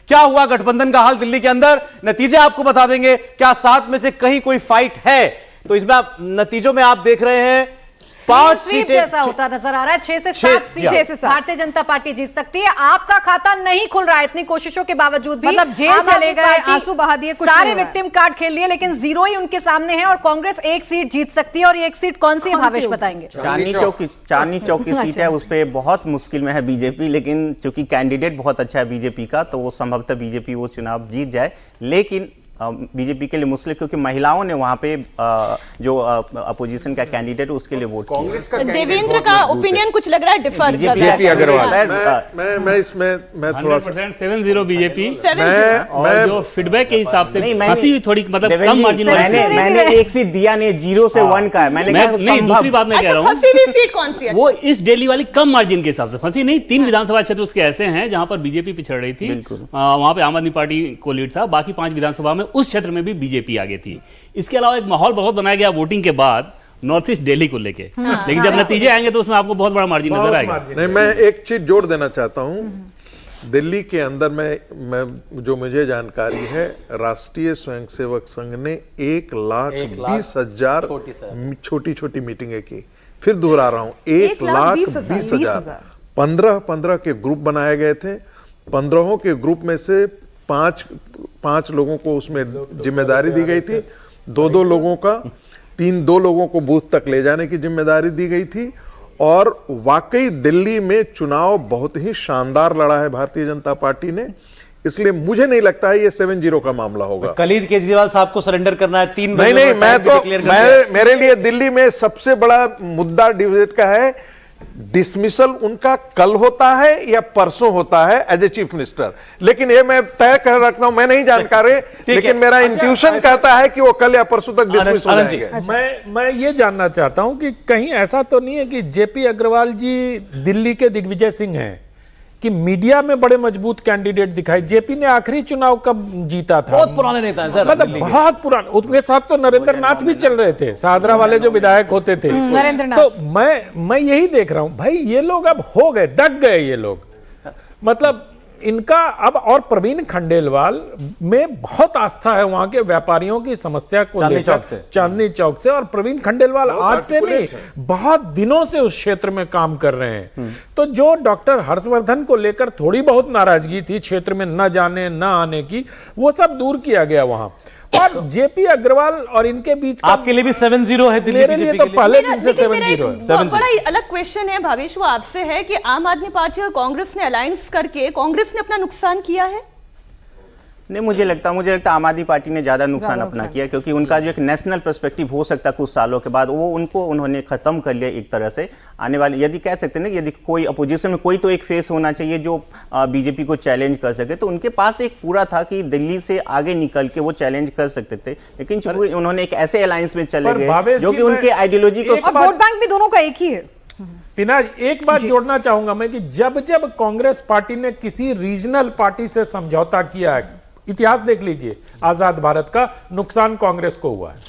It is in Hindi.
क्या हुआ गठबंधन का हाल दिल्ली के अंदर, नतीजे आपको बता देंगे। क्या 7 में से कहीं कोई फाइट है? तो इसमें आप नतीजों में आप देख रहे हैं 5 सीटें जैसा होता नजर आ रहा है। 6 से 7 सीटें भारतीय जनता पार्टी जीत सकती है। आपका खाता नहीं खुल रहा है इतनी कोशिशों के बावजूद भी, मतलब जेल चले गए, आंसू बहा दिए, सारे विक्टिम कार्ड खेल लिए, लेकिन जीरो ही उनके सामने है और कांग्रेस 1 सीट जीत सकती है। और ये 1 सीट कौन सी है भावेश बताएंगे? चांदनी चौक की सीट है, उस पर बहुत मुश्किल में है बीजेपी, लेकिन चूंकि कैंडिडेट बहुत अच्छा है बीजेपी का, तो वो संभवतः बीजेपी वो चुनाव जीत जाए। लेकिन बीजेपी के लिए मुश्किल, क्योंकि महिलाओं ने वहां पे जो अपोजिशन का कैंडिडेट उसके लिए वोट किया। देवेंद्र का ओपिनियन कुछ लग रहा है डिफर कर रहा है। अग्रवाल मैं इसमें थोड़ा सा 7-0 बीजेपी और जो फीडबैक के हिसाब से फंसी थोड़ी मतलब कम मार्जिन। मैंने 1 सीट दिया नहीं, 0 से 1 का है। मैंने नहीं, दूसरी बात मैं कह रहा हूँ, फंसी हुई सीट कौन सी है? वो इस दिल्ली वाली कम मार्जिन के हिसाब से फंसी नहीं। 3 विधानसभा क्षेत्र उसके ऐसे हैं जहां पर बीजेपी पिछड़ रही थी, वहां पे आम आदमी पार्टी को लीड था। बाकी 5 विधानसभा में उस क्षेत्र में भी बीजेपी आगे थी। इसके अलावा एक माहौल बहुत बनाया गया वोटिंग के बाद नॉर्थ ईस्ट दिल्ली को लेके, लेकिन जब नतीजे आएंगे तो उसमें आपको बहुत बड़ा मार्जिन नजर आएगा। नहीं, मैं एक चीज जोड़ देना चाहता हूं। दिल्ली के अंदर मैं जो मुझे जानकारी है, राष्ट्रीय स्वयंसेवक संघ ने 1,20,000 छोटी छोटी मीटिंगें की। फिर दोहरा रहा हूं, 1,20,000 15 के ग्रुप बनाए गए थे। 15 के ग्रुप में से पांच लोगों को उसमें जिम्मेदारी दी गई थी, 2 लोगों का 2 लोगों को बूथ तक ले जाने की जिम्मेदारी दी गई थी। और वाकई दिल्ली में चुनाव बहुत ही शानदार लड़ा है भारतीय जनता पार्टी ने, इसलिए मुझे नहीं लगता है ये 7-0 का मामला होगा। कलीद केजरीवाल साहब को सरेंडर करना है 3 नहीं, मेरे लिए दिल्ली में सबसे बड़ा मुद्दा डिविजन का है, डिसमिसल उनका कल होता है या परसों होता है एज ए चीफ मिनिस्टर। लेकिन ये मैं तय कर रखता हूं, मैं नहीं जानकारी, लेकिन मेरा इंट्यूशन कहता है कि वो कल या परसों तक डिसमिस हो जाएंगे। मैं ये जानना चाहता हूं कि कहीं ऐसा तो नहीं है कि जेपी अग्रवाल जी दिल्ली के दिग्विजय सिंह हैं, कि मीडिया में बड़े मजबूत कैंडिडेट दिखाई। जेपी ने आखिरी चुनाव कब जीता था? बहुत पुराने नेता हैं सर, मतलब बहुत पुराने। उसके साथ तो नरेंद्र नाथ भी चल रहे थे, शाहदरा वाले जो विधायक होते थे। तो मैं यही देख रहा हूं भाई, ये लोग अब हो गए, दग गए ये लोग। मतलब इनका अब, और प्रवीण खंडेलवाल में बहुत आस्था है वहां के व्यापारियों की समस्या को लेकर, चांदनी चौक से। और प्रवीण खंडेलवाल आज से नहीं, बहुत दिनों से उस क्षेत्र में काम कर रहे हैं। तो जो डॉक्टर हर्षवर्धन को लेकर थोड़ी बहुत नाराजगी थी क्षेत्र में न जाने न आने की, वो सब दूर किया गया वहां। और जेपी अग्रवाल और इनके बीच आपके लिए भी 7-0 है दिल्ली? मेरे लिए तो पहले दिन से 7-0 है। बड़ा ही अलग क्वेश्चन है भावेश, वो आपसे है कि आम आदमी पार्टी और कांग्रेस ने अलायंस करके कांग्रेस ने अपना नुकसान किया है? नहीं, मुझे लगता आम आदमी पार्टी ने ज्यादा नुकसान अपना किया, क्योंकि उनका जो एक नेशनल पर्सपेक्टिव हो सकता कुछ सालों के बाद, वो उन्होंने खत्म कर लिया एक तरह से। आने वाले, यदि कह सकते हैं ना, यदि कोई अपोजिशन में कोई तो एक फेस होना चाहिए जो बीजेपी को चैलेंज कर सके, तो उनके पास एक पूरा था कि दिल्ली से आगे निकल के वो चैलेंज कर सकते थे। लेकिन चूंकि उन्होंने एक ऐसे अलायंस में चले गए जो कि उनके आइडियोलॉजी को, वोट बैंक भी दोनों का एक ही है। पिनाज, एक बात जोड़ना चाहूंगा मैं कि जब कांग्रेस पार्टी ने किसी रीजनल पार्टी से समझौता किया है, इतिहास देख लीजिए, आजाद भारत का नुकसान कांग्रेस को हुआ है।